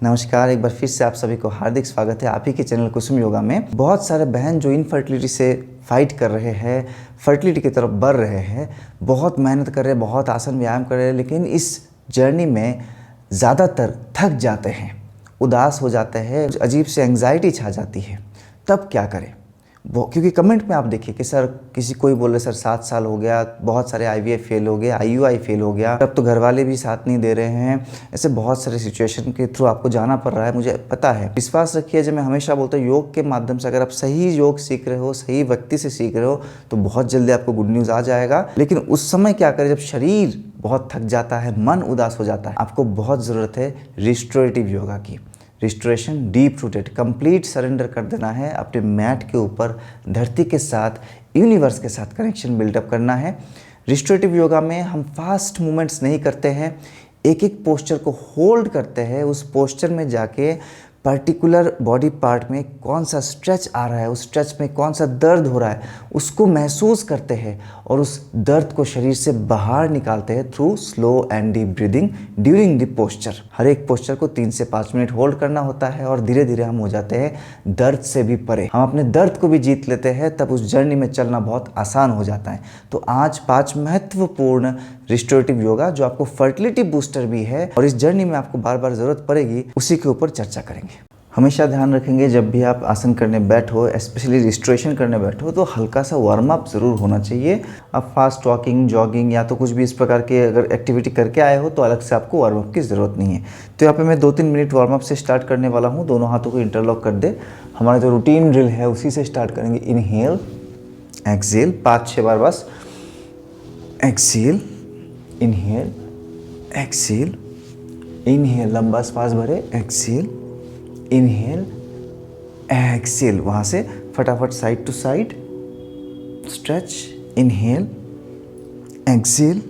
नमस्कार, एक बार फिर से आप सभी को हार्दिक स्वागत है आप ही के चैनल कुसुम योगा में। बहुत सारे बहन जो इनफर्टिलिटी से फाइट कर रहे हैं, फर्टिलिटी की तरफ बढ़ रहे हैं, बहुत मेहनत कर रहे हैं, बहुत आसन व्यायाम कर रहे हैं, लेकिन इस जर्नी में ज़्यादातर थक जाते हैं, उदास हो जाते हैं, अजीब से एंग्जाइटी छा जाती है। तब क्या करें? वो क्योंकि कमेंट में आप देखिए कि सर कोई बोल रहे सर 7 साल हो गया, बहुत सारे IVF फेल हो गया, IUI फेल हो गया, अब तो घर वाले भी साथ नहीं दे रहे हैं। ऐसे बहुत सारे सिचुएशन के थ्रू आपको जाना पड़ रहा है, मुझे पता है। विश्वास रखिए, जब मैं हमेशा बोलता हूँ योग के माध्यम से अगर आप सही योग सीख रहे हो, सही व्यक्ति से सीख रहे हो, तो बहुत जल्दी आपको गुड न्यूज़ आ जाएगा। लेकिन उस समय क्या करें, जब शरीर बहुत थक जाता है, मन उदास हो जाता है, आपको बहुत ज़रूरत है रिस्टोरेटिव योगा की। Restoration, deep rooted, complete surrender कर देना है अपने मैट के ऊपर, धरती के साथ, यूनिवर्स के साथ कनेक्शन बिल्डअप करना है। रिस्टोरेटिव योगा में हम फास्ट मूवमेंट्स नहीं करते हैं, एक एक पोस्चर को होल्ड करते हैं। उस पोस्चर में जाके पर्टिकुलर बॉडी पार्ट में कौन सा स्ट्रेच आ रहा है, उस स्ट्रेच में कौन सा दर्द हो रहा है, उसको महसूस करते हैं और उस दर्द को शरीर से बाहर निकालते हैं through slow and deep breathing during the posture. हर एक पोस्चर को 3 से 5 मिनट होल्ड करना होता है और धीरे धीरे हम हो जाते हैं दर्द से भी परे। हम अपने दर्द को भी जीत लेते हैं, तब उस जर्नी में चलना बहुत आसान हो जाता है। तो आज 5 महत्वपूर्ण रिस्टोरेटिव योगा जो आपको फर्टिलिटी बूस्टर भी है और इस जर्नी में आपको बार बार ज़रूरत पड़ेगी, उसी के ऊपर चर्चा करेंगे। हमेशा ध्यान रखेंगे जब भी आप आसन करने बैठो, स्पेशली रिस्टोरेशन करने बैठो, तो हल्का सा वार्म अप ज़रूर होना चाहिए। आप फास्ट वॉकिंग, जॉगिंग या तो कुछ भी इस प्रकार के अगर एक्टिविटी करके आए हो तो अलग से आपको वार्म अप की ज़रूरत नहीं है। तो यहाँ पे मैं 2-3 मिनट वार्म अप से स्टार्ट करने वाला हूँ। दोनों हाथों को इंटरलॉक कर दे। हमारा जो रूटीन ड्रिल है उसी से स्टार्ट करेंगे। इनहेल, एक्सेल 5-6 बार बस। एक्सेल, इनहेल, एक्सेल, इनहेल, लंबा श्वास भरे, एक्सेल, इनहेल, एक्सेल। वहाँ से फटाफट side to side stretch. Inhale, exhale,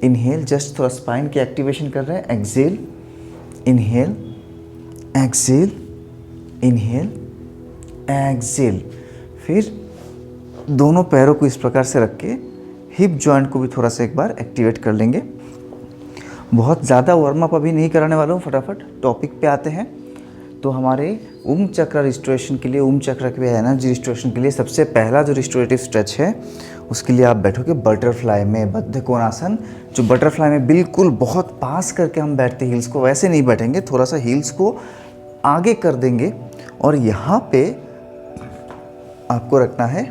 inhale, just थोड़ा स्पाइन की एक्टिवेशन कर रहे हैं। Exhale, inhale, exhale, inhale, exhale. फिर दोनों पैरों को इस प्रकार से रख के हिप जॉइंट को भी थोड़ा सा एक बार एक्टिवेट कर लेंगे। बहुत ज़्यादा वार्म अप अभी नहीं कराने वाला हूँ, फटाफट टॉपिक पे आते हैं। तो हमारे ओम चक्र रिस्टोरेशन के लिए, ओम चक्र के एनर्जी रिस्टोरेशन के लिए सबसे पहला जो रिस्टोरेटिव स्ट्रेच है उसके लिए आप बैठोगे बटरफ्लाई में, बद्ध कोणासन। जो बटरफ्लाई में बिल्कुल बहुत पास करके हम बैठते हैं, हील्स को वैसे नहीं बैठेंगे, थोड़ा सा हील्स को आगे कर देंगे और यहाँ पे आपको रखना है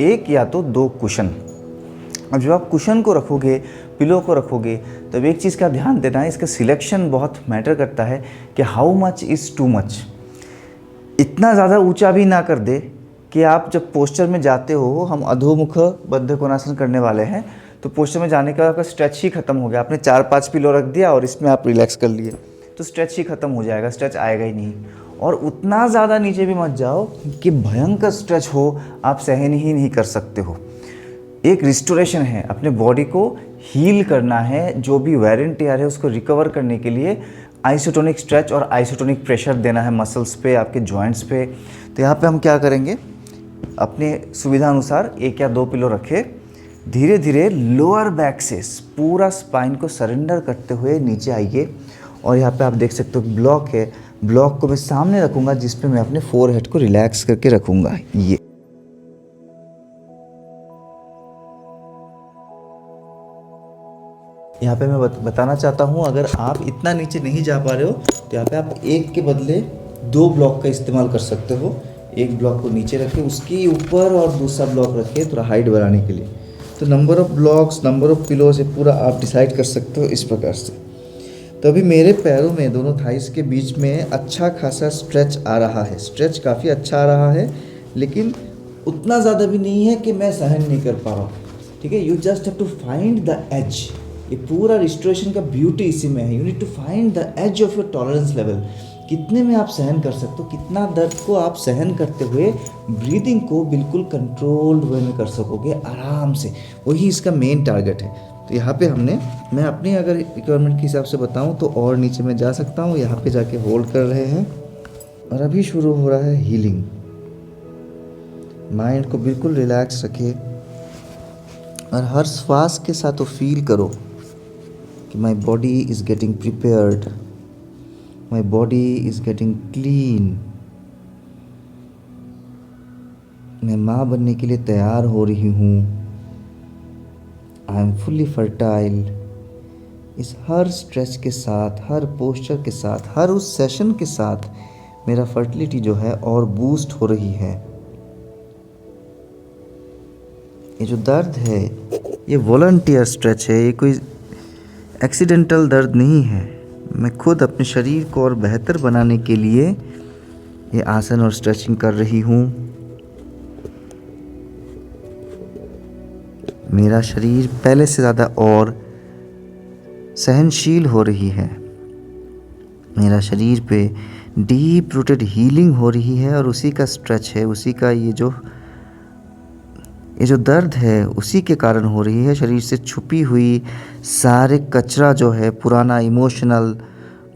1 या तो 2 कुशन। अब जब आप कुशन को रखोगे, पिलो को रखोगे, तब एक चीज़ का ध्यान देना है, इसका सिलेक्शन बहुत मैटर करता है कि how much is too much. इतना ज़्यादा ऊंचा भी ना कर दे कि आप जब पोस्चर में जाते हो, हम अधोमुख बद्ध कोणासन करने वाले हैं, तो पोस्चर में जाने के बाद आपका स्ट्रेच ही खत्म हो गया। आपने 4-5 पिलो रख दिया और इसमें आप रिलैक्स कर लिए, तो स्ट्रेच ही खत्म हो जाएगा, स्ट्रेच आएगा ही नहीं। और उतना ज़्यादा नीचे भी मत जाओ कि भयंकर स्ट्रेच हो, आप सहन ही नहीं कर सकते हो। एक रिस्टोरेशन है, अपने बॉडी को हील करना है, जो भी वेयर एंड टियर है उसको रिकवर करने के लिए आइसोटोनिक स्ट्रेच और आइसोटोनिक प्रेशर देना है मसल्स पे, आपके जॉइंट्स पे। तो यहाँ पे हम क्या करेंगे, अपने सुविधा अनुसार 1 या 2 पिलो रखे, धीरे धीरे लोअर बैक से पूरा स्पाइन को सरेंडर करते हुए नीचे आइए। और यहाँ पे आप देख सकते हो ब्लॉक है, ब्लॉक को मैं सामने रखूँगा जिस पे मैं अपने फोरहेड को रिलैक्स करके रखूँगा। ये यहाँ पे मैं बताना चाहता हूँ, अगर आप इतना नीचे नहीं जा पा रहे हो तो यहाँ पे आप 1 के बदले 2 ब्लॉक का इस्तेमाल कर सकते हो। एक ब्लॉक को नीचे रखें, उसके ऊपर और दूसरा ब्लॉक रखें थोड़ा हाइट बढ़ाने के लिए। तो number of blocks, number of pillows ये पूरा आप डिसाइड कर सकते हो इस प्रकार से। तो अभी मेरे पैरों में, दोनों थाइस के बीच में अच्छा खासा स्ट्रेच आ रहा है, स्ट्रेच काफ़ी अच्छा आ रहा है, लेकिन उतना ज़्यादा भी नहीं है कि मैं सहन नहीं कर पा रहा हूँ। ठीक है, you just have to find the edge. ये पूरा रिस्टोरेशन का ब्यूटी इसी में है। You need to find the edge of your tolerance level. कितने में आप सहन कर सकते हो, कितना दर्द को आप सहन करते हुए ब्रीदिंग को बिल्कुल कंट्रोल्ड वे में कर सकोगे आराम से, वही इसका मेन टारगेट है। तो यहाँ पे मैं अपनी अगर रिक्वायरमेंट के हिसाब से बताऊँ तो और नीचे मैं जा सकता हूँ। यहाँ पे जाके होल्ड कर रहे हैं और अभी शुरू हो रहा है हीलिंग। माइंड को बिल्कुल रिलैक्स रखिए और हर श्वास के साथ तो फील करो कि my body is getting prepared, my body is getting clean. मैं माँ बनने के लिए तैयार हो रही हूँ। I am fully fertile. इस हर स्ट्रेच के साथ, हर पोस्चर के साथ, हर उस सेशन के साथ मेरा फर्टिलिटी जो है और बूस्ट हो रही है। ये जो दर्द है ये वॉलंटियर स्ट्रेच है, ये कोई एक्सीडेंटल दर्द नहीं है। मैं खुद अपने शरीर को और बेहतर बनाने के लिए ये आसन और स्ट्रेचिंग कर रही हूँ। मेरा शरीर पहले से ज़्यादा और सहनशील हो रही है। मेरा शरीर पे डीप रूटेड हीलिंग हो रही है और उसी का स्ट्रेच है, उसी का ये जो दर्द है उसी के कारण हो रही है। शरीर से छुपी हुई सारे कचरा जो है, पुराना इमोशनल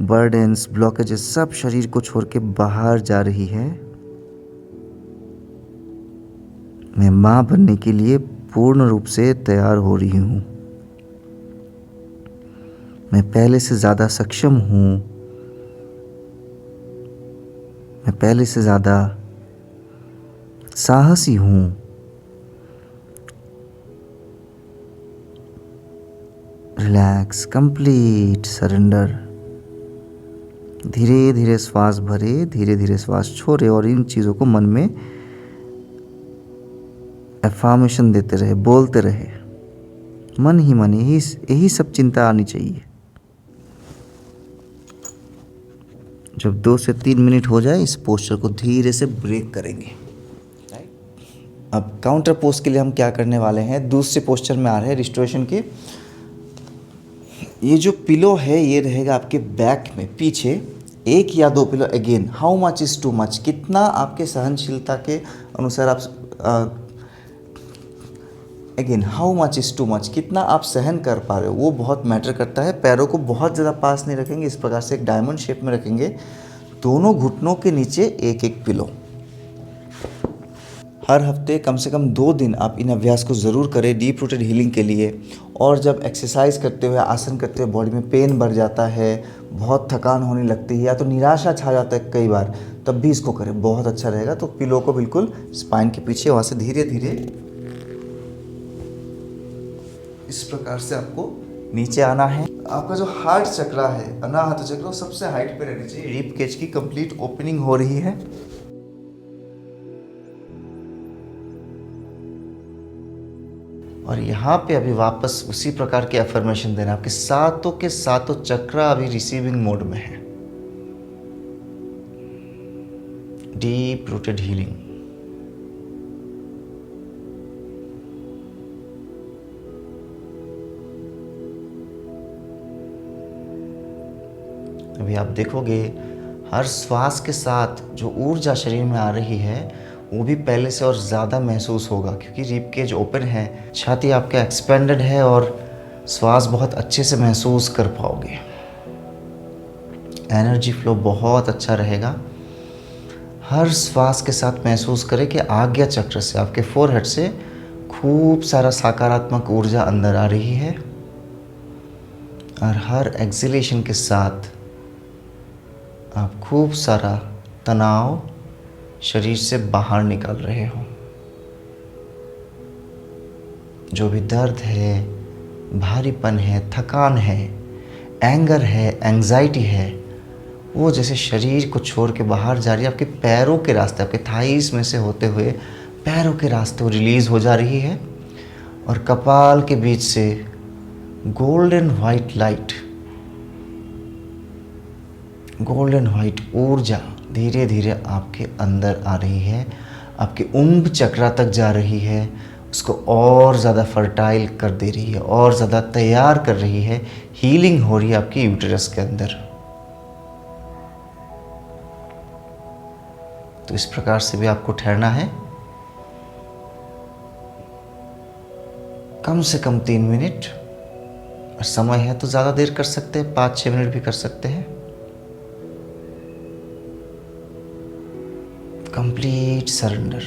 बर्डन्स, ब्लॉकेजेस, सब शरीर को छोड़ के बाहर जा रही है। मैं माँ बनने के लिए पूर्ण रूप से तैयार हो रही हूँ। मैं पहले से ज़्यादा सक्षम हूँ। मैं पहले से ज़्यादा साहसी हूँ। Relax, complete surrender. धीरे धीरे श्वास भरे, धीरे धीरे श्वास छोड़े और इन चीज़ों को मन में एफर्मेशन देते रहे, बोलते रहे। मन ही मन यही सब चिंता आनी चाहिए। जब 2 से 3 मिनट हो जाए इस पोस्चर को धीरे से ब्रेक करेंगे। अब काउंटर पोस्ट के लिए हम क्या करने वाले हैं, दूसरे पोस्चर में आ रहे हैं रिस्टोरेशन के। ये जो पिलो है ये रहेगा आपके बैक में पीछे, 1 या 2 pillow. Again, how much is too much, कितना आपके सहनशीलता के अनुसार आप again how much is too much, कितना आप सहन कर पा रहे हो वो बहुत मैटर करता है। पैरों को बहुत ज़्यादा पास नहीं रखेंगे, इस प्रकार से एक डायमंड शेप में रखेंगे। दोनों घुटनों के नीचे 1-1 पिलो। हर हफ्ते कम से कम 2 दिन आप इन अभ्यास को ज़रूर करें डीप रूटेड हीलिंग के लिए। और जब एक्सरसाइज करते हुए, आसन करते हुए बॉडी में पेन बढ़ जाता है, बहुत थकान होने लगती है या तो निराशा छा जाता है कई बार, तब भी इसको करें, बहुत अच्छा रहेगा। तो पिलो को बिल्कुल स्पाइन के पीछे, वहाँ से धीरे धीरे इस प्रकार से आपको नीचे आना है। आपका जो हार्ट चक्रा है, अनाहत चक्र, वो सबसे हाइट पे रहनी चाहिए। रिब केज की कंप्लीट ओपनिंग हो रही है। और यहाँ पे अभी वापस उसी प्रकार के अफर्मेशन देना। आपके सातों के सातों चक्रा अभी रिसीविंग मोड में है। Deep rooted healing. अभी आप देखोगे हर श्वास के साथ जो ऊर्जा शरीर में आ रही है वो भी पहले से और ज़्यादा महसूस होगा, क्योंकि रिब केज ओपन है, छाती आपका एक्सपेंडेड है और श्वास बहुत अच्छे से महसूस कर पाओगे। एनर्जी फ्लो बहुत अच्छा रहेगा। हर श्वास के साथ महसूस करें कि आज्ञा चक्र से, आपके फोरहेड से खूब सारा सकारात्मक ऊर्जा अंदर आ रही है। और हर एक्सहेलेशन के साथ आप खूब सारा तनाव शरीर से बाहर निकाल रहे हो। जो भी दर्द है, भारीपन है, थकान है, एंगर है, एंजाइटी है, वो जैसे शरीर को छोड़ के बाहर जा रही है। आपके पैरों के रास्ते, आपके थाइस में से होते हुए पैरों के रास्ते वो रिलीज़ हो जा रही है। और कपाल के बीच से golden white light, golden white ऊर्जा धीरे धीरे आपके अंदर आ रही है, आपके उम्ब चक्रा तक जा रही है, उसको और ज़्यादा फर्टाइल कर दे रही है, और ज़्यादा तैयार कर रही है। हीलिंग हो रही है आपकी यूटेरस के अंदर। तो इस प्रकार से भी आपको ठहरना है कम से कम 3 मिनट। और समय है तो ज़्यादा देर कर सकते हैं, 5-6 मिनट भी कर सकते हैं। Complete surrender.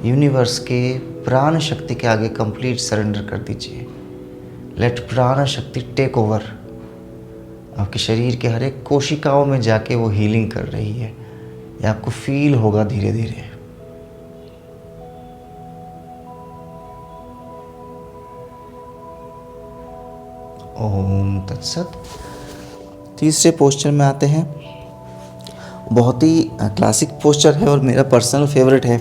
यूनिवर्स के प्राण शक्ति के आगे कंप्लीट सरेंडर कर दीजिए। लेट प्राण शक्ति टेक ओवर। आपके शरीर के हर एक कोशिकाओं में जाके वो हीलिंग कर रही है। ये आपको फील होगा धीरे धीरे। ओम तत्सत। तीसरे पोस्चर में आते हैं। बहुत ही क्लासिक पोस्चर है और मेरा पर्सनल फेवरेट है।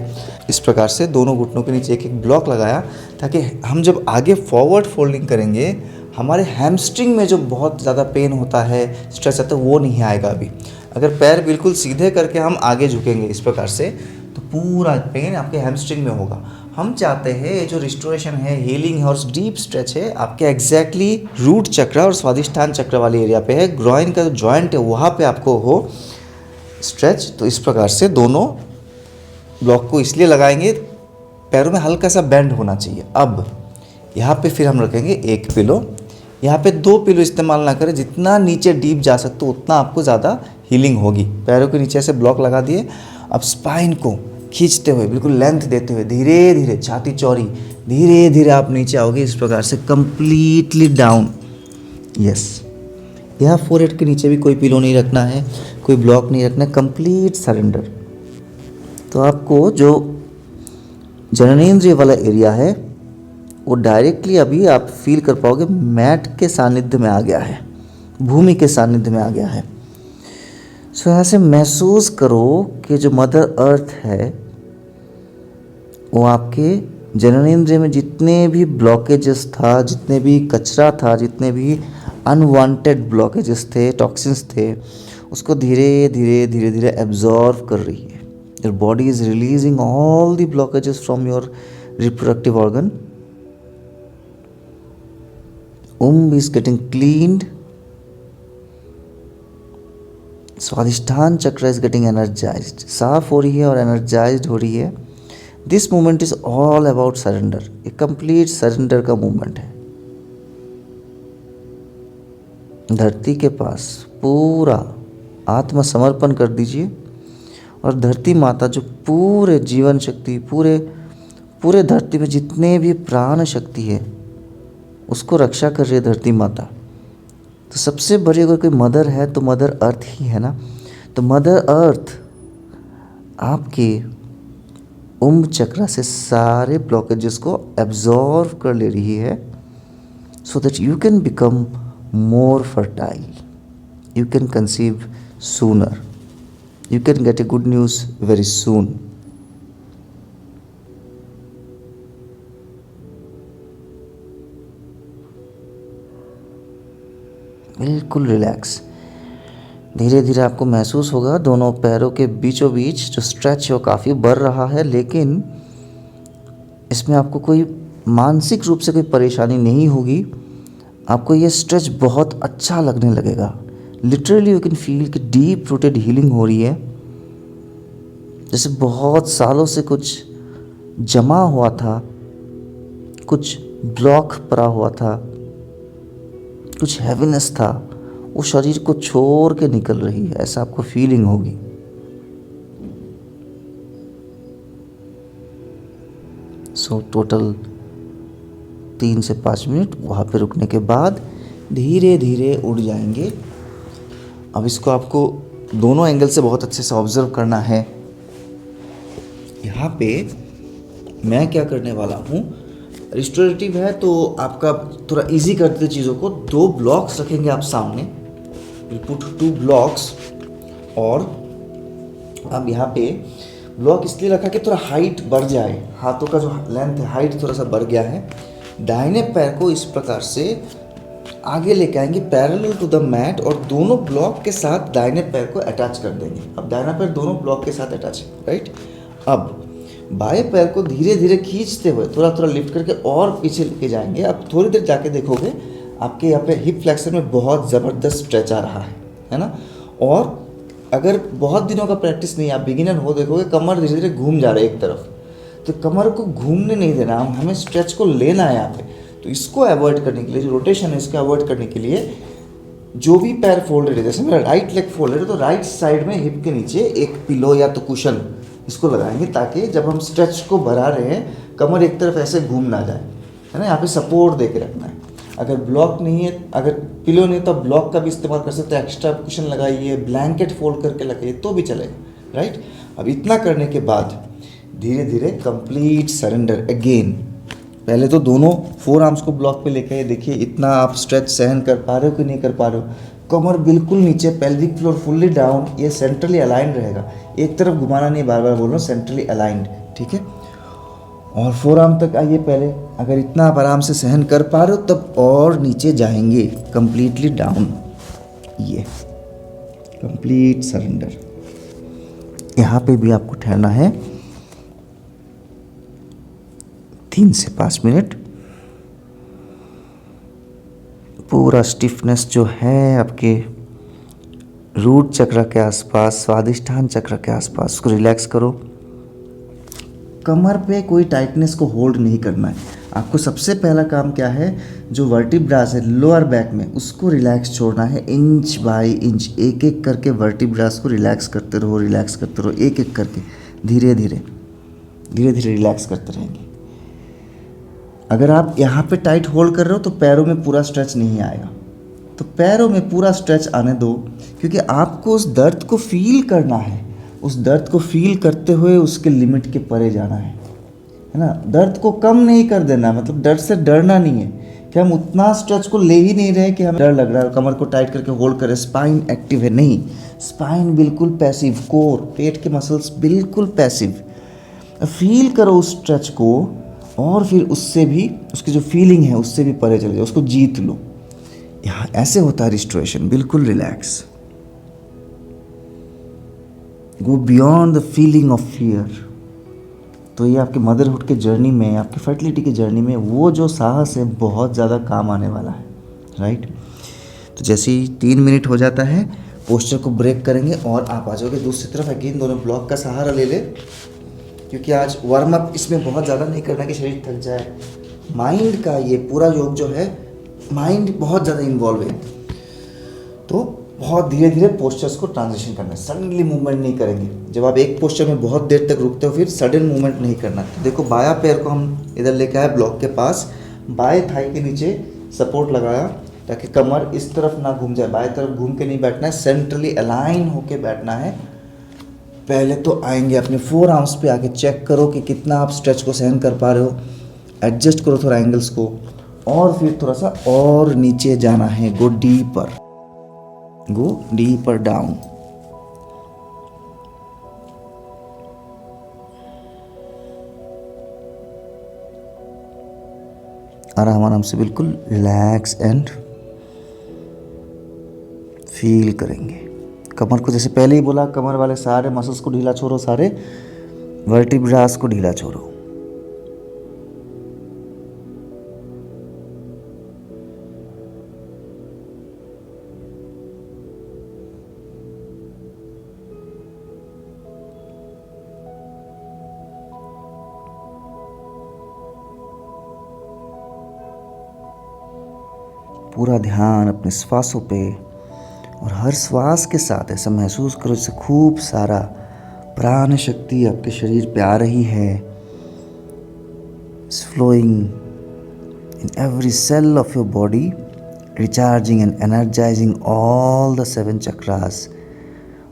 इस प्रकार से दोनों घुटनों के नीचे एक एक ब्लॉक लगाया, ताकि हम जब आगे फॉरवर्ड फोल्डिंग करेंगे हमारे हैमस्ट्रिंग में जो बहुत ज़्यादा पेन होता है, स्ट्रेस आता है, वो नहीं आएगा अभी। अगर पैर बिल्कुल सीधे करके हम आगे झुकेंगे इस प्रकार से, तो पूरा पेन आपके हैमस्ट्रिंग में होगा। हम चाहते हैं ये जो रिस्टोरेशन है, हीलिंग है और डीप स्ट्रेच है, आपके एग्जैक्टली रूट चक्र और स्वादिष्ठान चक्र वाले एरिया पे है। ग्रॉइन का जो जॉइंट है वहाँ पे आपको हो स्ट्रेच। तो इस प्रकार से दोनों ब्लॉक को इसलिए लगाएंगे, पैरों में हल्का सा बेंड होना चाहिए। अब यहाँ पे फिर हम रखेंगे एक पिलो। यहाँ पे 2 पिलो इस्तेमाल ना करें, जितना नीचे डीप जा सकते हो उतना आपको ज़्यादा हीलिंग होगी। पैरों के नीचे से ब्लॉक लगा दिए। अब स्पाइन को खींचते हुए, बिल्कुल लेंथ देते हुए, धीरे धीरे छाती चौड़ी, धीरे धीरे आप नीचे आओगे इस प्रकार से कंप्लीटली डाउन। यस, यहाँ फोरहेड के नीचे भी कोई पिलो नहीं रखना है, कोई ब्लॉक नहीं रखना है, कंप्लीट सरेंडर। तो आपको जो जननेंद्रिय वाला एरिया है वो डायरेक्टली अभी आप फील कर पाओगे मैट के सानिध्य में आ गया है, भूमि के सानिध्य में आ गया है। सो यहाँ से महसूस करो कि जो मदर अर्थ है वो आपके जननेंद्रिय में जितने भी ब्लॉकेजेस था, जितने भी कचरा था, जितने भी अनवांटेड ब्लॉकेजेस थे, टॉक्सिन्स थे, उसको धीरे धीरे धीरे धीरे एब्जॉर्व कर रही है। Your body is releasing all the blockages from your reproductive organ. is getting cleaned. स्वादिष्ठान चक्र इज गेटिंग एनर्जाइज्ड, साफ हो रही है और एनर्जाइज्ड हो रही है. This movement is all about surrender. एक कंप्लीट सरेंडर का मूवमेंट है. धरती के पास पूरा आत्मसमर्पण कर दीजिए और धरती माता जो पूरे जीवन शक्ति, पूरे धरती में जितने भी प्राण शक्ति है उसको रक्षा कर रही है धरती माता. तो सबसे बड़ी अगर कोई मदर है तो मदर अर्थ ही है ना. तो मदर अर्थ आपके चक्र से सारे ब्लॉकेजेस को एब्जॉर्व कर ले रही है, so that you can become more fertile, you can conceive sooner, you can get a good news very soon. बिल्कुल रिलैक्स. धीरे धीरे आपको महसूस होगा दोनों पैरों के बीचों बीच जो स्ट्रेच है वो काफ़ी बढ़ रहा है, लेकिन इसमें आपको कोई मानसिक रूप से कोई परेशानी नहीं होगी. आपको ये स्ट्रेच बहुत अच्छा लगने लगेगा. लिटरली यू कैन फील कि डीप रूटेड हीलिंग हो रही है, जैसे बहुत सालों से कुछ जमा हुआ था, कुछ ब्लॉक पड़ा हुआ था, कुछ हैवीनेस था, वो शरीर को छोड़ के निकल रही है, ऐसा आपको फीलिंग होगी. सो टोटल 3 से 5 मिनट वहाँ पे रुकने के बाद धीरे धीरे उड़ जाएंगे. अब इसको आपको दोनों एंगल से बहुत अच्छे से ऑब्जर्व करना है. यहाँ पे मैं क्या करने वाला हूँ, रिस्टोरेटिव है तो आपका थोड़ा इजी कर देते चीज़ों को. 2 ब्लॉक्स रखेंगे आप सामने, विल पुट 2 ब्लॉक्स. और अब यहाँ पे ब्लॉक इसलिए रखा कि थोड़ा हाइट बढ़ जाए, हाथों का जो लेंथ है, हाइट थोड़ा सा बढ़ गया है. दाहिने पैर को इस प्रकार से आगे लेके आएंगे पैरेलल टू द मैट और दोनों ब्लॉक के साथ दाहिने पैर को अटैच कर देंगे. अब दाहिना पैर दोनों ब्लॉक के साथ अटैच है, राइट. अब बाएं पैर को धीरे धीरे खींचते हुए थोड़ा थोड़ा लिफ्ट करके और पीछे लेके जाएंगे. अब थोड़ी देर जाके देखोगे आपके यहाँ पे हिप फ्लेक्सर में बहुत ज़बरदस्त स्ट्रेच आ रहा है ना. और अगर बहुत दिनों का प्रैक्टिस नहीं, आप बिगिनर हो, देखोगे कमर धीरे धीरे घूम जा रहा है एक तरफ. तो कमर को घूमने नहीं देना, हमें स्ट्रेच को लेना है यहाँ पे. तो इसको अवॉइड करने के लिए, जो रोटेशन है इसको अवॉइड करने के लिए, जो भी पैर फोल्डेड है, जैसे मेरा राइट लेग फोल्डेड है तो राइट साइड में हिप के नीचे एक पिलो या तो कुशन इसको लगाएंगे, ताकि जब हम स्ट्रेच को बढ़ा रहे हैं कमर एक तरफ ऐसे घूम ना जाए, है ना. यहाँ पे सपोर्ट दे के रखना है. अगर ब्लॉक नहीं है, अगर पिलो नहीं है तो आप ब्लॉक का भी इस्तेमाल कर सकते हो, एक्स्ट्रा कुशन लगाइए, ब्लैंकेट फोल्ड करके लगाइए तो भी चलेगा, राइट। अब इतना करने के बाद धीरे धीरे कंप्लीट सरेंडर अगेन। पहले तो दोनों फोर आर्म्स को ब्लॉक पे लेके आइए, देखिए इतना आप स्ट्रेच सहन कर पा रहे हो कि नहीं कर पा रहे हो। कमर बिल्कुल नीचे, पेल्विक फ्लोर फुल्ली डाउन, ये सेंट्रली अलाइंड रहेगा, एक तरफ घुमाना नहीं, बार बार बोल रहा हूँ, सेंट्रली अलाइंड, ठीक है। और फोर आर्म तक आइए पहले, अगर इतना आप आराम से सहन कर पा रहे हो तब और नीचे जाएंगे कंप्लीटली डाउन, ये कंप्लीट सरेंडर। यहाँ पे भी आपको ठहरना है 3 से 5 मिनट। पूरा स्टिफनेस जो है आपके रूट चक्र के आसपास, स्वादिष्ठान चक्र के आसपास, उसको रिलैक्स करो। कमर पे कोई टाइटनेस को होल्ड नहीं करना है आपको। सबसे पहला काम क्या है, जो वर्टिब्रास है लोअर बैक में, उसको रिलैक्स छोड़ना है, इंच बाय इंच, एक एक करके वर्टिब्रास को रिलैक्स करते रहो, रिलैक्स करते रहो, एक एक करके धीरे धीरे धीरे धीरे रिलैक्स करते रहेंगे। अगर आप यहाँ पे टाइट होल्ड कर रहे हो तो पैरों में पूरा स्ट्रेच नहीं आएगा, तो पैरों में पूरा स्ट्रेच आने दो, क्योंकि आपको उस दर्द को फील करना है। उस दर्द को फील करते हुए उसके लिमिट के परे जाना है ना। दर्द को कम नहीं कर देना, मतलब दर्द से डरना नहीं है कि हम उतना स्ट्रेच को ले ही नहीं रहे कि हमें डर लग रहा है, कमर को टाइट करके होल्ड करें, स्पाइन एक्टिव है, नहीं, स्पाइन बिल्कुल पैसिव, कोर पेट के मसल्स बिल्कुल पैसिव। फील करो उस स्ट्रेच को और फिर उससे भी, उसकी जो फीलिंग है उससे भी परे चले जाओ, उसको जीत लो। यहाँ ऐसे होता है रिस्टोरेशन, बिल्कुल relax, go beyond the feeling of fear. तो ये आपके मदरहुड के जर्नी में, आपकी फर्टिलिटी की जर्नी में वो जो साहस है बहुत ज़्यादा काम आने वाला है, राइट। तो जैसे ही 3 मिनट हो जाता है, पोस्चर को ब्रेक करेंगे और आप आ जाओगे दूसरी तरफ। अगेन दोनों ब्लॉक का सहारा ले ले, क्योंकि आज वार्म अप इसमें बहुत ज़्यादा नहीं करना कि शरीर थक जाए। माइंड का ये पूरा योग जो है, माइंड बहुत ज़्यादा इन्वॉल्व है, तो बहुत धीरे धीरे पोस्चर्स को ट्रांजिशन करना है, सडनली मूवमेंट नहीं करेंगे। जब आप एक पोस्चर में बहुत देर तक रुकते हो फिर सडन मूवमेंट नहीं करना। देखो बायां पैर को हम इधर लेके आए ब्लॉक के पास, बाएं थाई के नीचे सपोर्ट लगाया ताकि कमर इस तरफ ना घूम जाए, बाएं तरफ घूम के नहीं बैठना है, सेंट्रली अलाइन होके बैठना है। पहले तो आएंगे अपने फोर आर्म्स पे, आके चेक करो कि कितना आप स्ट्रेच को सहन कर पा रहे हो, एडजस्ट करो थोड़ा एंगल्स को, और फिर थोड़ा सा और नीचे जाना है, गो डीपर डाउन। आराम आराम से बिल्कुल रिलैक्स एंड फील करेंगे। कमर को जैसे पहले ही बोला, कमर वाले सारे मसल्स को ढीला छोड़ो, सारे वर्टिब्रास को ढीला छोड़ो। पूरा ध्यान अपने श्वासों पे, और हर श्वास के साथ ऐसा महसूस करो जैसे खूब सारा प्राण शक्ति आपके शरीर पे आ रही है, flowing in every cell of your body, recharging and energizing all the 7 chakras.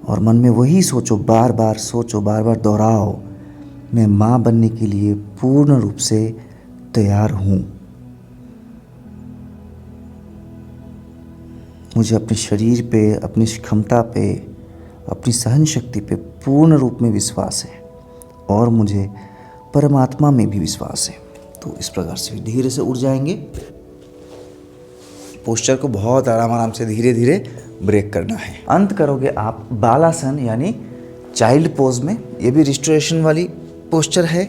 और मन में वही सोचो, बार बार सोचो, बार बार दोहराओ, मैं माँ बनने के लिए पूर्ण रूप से तैयार हूँ। मुझे अपने शरीर पे, अपनी क्षमता पे, अपनी सहन शक्ति पे पूर्ण रूप में विश्वास है, और मुझे परमात्मा में भी विश्वास है। तो इस प्रकार से धीरे से उठ जाएंगे। पोस्चर को बहुत आराम आराम से धीरे धीरे ब्रेक करना है। अंत करोगे आप बालासन यानी चाइल्ड पोज में। ये भी रिस्टोरेशन वाली पोस्चर है।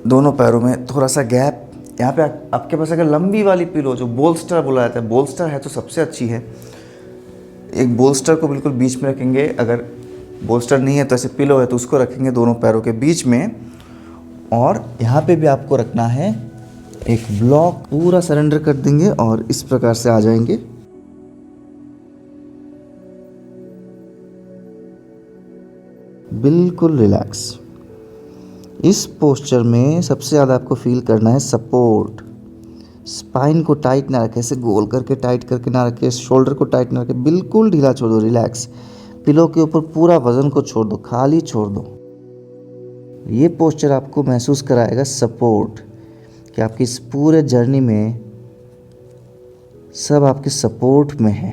दोनों पैरों में थोड़ा सा गैप। यहाँ पे आपके पास अगर लंबी वाली पिलो जो बोल्स्टर बोला जाता है, बोल्स्टर है तो सबसे अच्छी है। एक बोल्स्टर को बिल्कुल बीच में रखेंगे, अगर बोल्स्टर नहीं है तो ऐसे पिलो है तो उसको रखेंगे दोनों पैरों के बीच में, और यहाँ पे भी आपको रखना है एक ब्लॉक। पूरा सरेंडर कर देंगे और इस प्रकार से आ जाएंगे। बिल्कुल रिलैक्स। इस पोस्चर में सबसे ज़्यादा आपको फील करना है सपोर्ट, स्पाइन को टाइट ना रखें, ऐसे गोल करके टाइट करके ना रखें, शोल्डर को टाइट ना रखें, बिल्कुल ढीला छोड़ दो, रिलैक्स। पिलो के ऊपर पूरा वजन को छोड़ दो, खाली छोड़ दो। ये पोस्चर आपको महसूस कराएगा सपोर्ट, कि आपकी इस पूरे जर्नी में सब आपके सपोर्ट में है।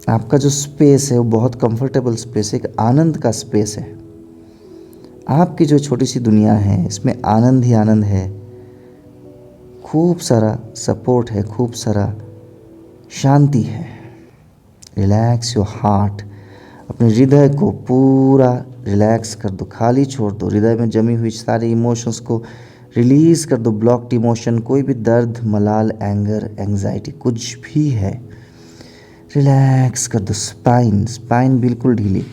आपका जो स्पेस है वो बहुत कंफर्टेबल स्पेस है, एक आनंद का स्पेस है। आपकी जो छोटी सी दुनिया है इसमें आनंद ही आनंद है, खूब सारा सपोर्ट है, खूब सारा शांति है। रिलैक्स योर हार्ट, अपने हृदय को पूरा रिलैक्स कर दो, खाली छोड़ दो। हृदय में जमी हुई सारी इमोशंस को रिलीज़ कर दो, ब्लॉक्ड इमोशन, कोई भी दर्द, मलाल, एंगर, एंजाइटी कुछ भी है, रिलैक्स कर दो। स्पाइन बिल्कुल ढीली।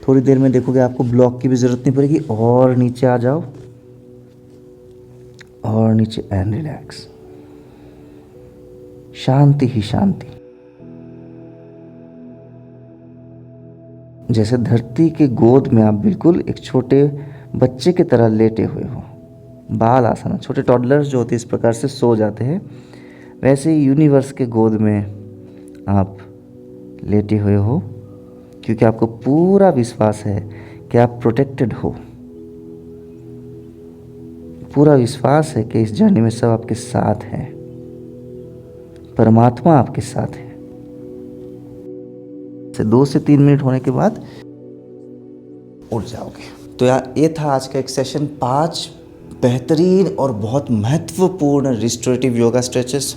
थोड़ी देर में देखोगे आपको ब्लॉक की भी ज़रूरत नहीं पड़ेगी। और नीचे आ जाओ, और नीचे, एंड रिलैक्स। शांति ही शांति। जैसे धरती के गोद में आप बिल्कुल एक छोटे बच्चे की तरह लेटे हुए हो, बाल आसना, छोटे टॉडलर्स जो होते हैं इस प्रकार से सो जाते हैं, वैसे ही यूनिवर्स के गोद में आप लेटे हुए हो, क्योंकि आपको पूरा विश्वास है कि आप प्रोटेक्टेड हो। पूरा विश्वास है कि इस जर्नी में सब आपके साथ है, परमात्मा आपके साथ है। 2 से 3 मिनट होने के बाद उठ जाओगे। तो यार ये था आज का एक सेशन, 5 बेहतरीन और बहुत महत्वपूर्ण रिस्टोरेटिव योगा स्ट्रेचेस।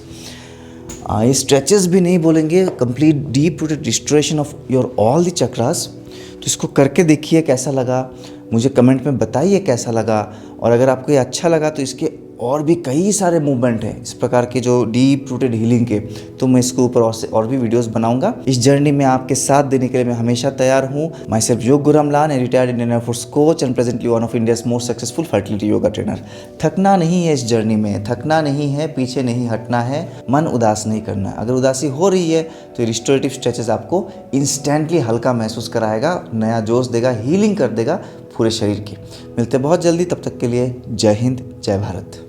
ये स्ट्रेचेस भी नहीं बोलेंगे, complete deep rooted restoration of your all the chakras. तो इसको करके देखिए कैसा लगा, मुझे कमेंट में बताइए कैसा लगा। और अगर आपको ये अच्छा लगा तो इसके और भी कई सारे मूवमेंट हैं इस प्रकार के जो डीप रूटेड हीलिंग के, तो मैं इसके ऊपर और भी वीडियोस बनाऊंगा। इस जर्नी में आपके साथ देने के लिए मैं हमेशा तैयार हूँ। My self yoga guru Amlan, retired Indian air force coach and presently one of India's most successful fertility yoga trainer. थकना नहीं है इस जर्नी में, थकना नहीं है, पीछे नहीं हटना है, मन उदास नहीं करना। अगर उदासी हो रही है तो रिस्टोरेटिव स्ट्रेचेस आपको इंस्टेंटली हल्का महसूस कराएगा, नया जोश देगा, हीलिंग कर देगा पूरे शरीर की। मिलते बहुत जल्दी, तब तक के लिए जय हिंद, जय भारत।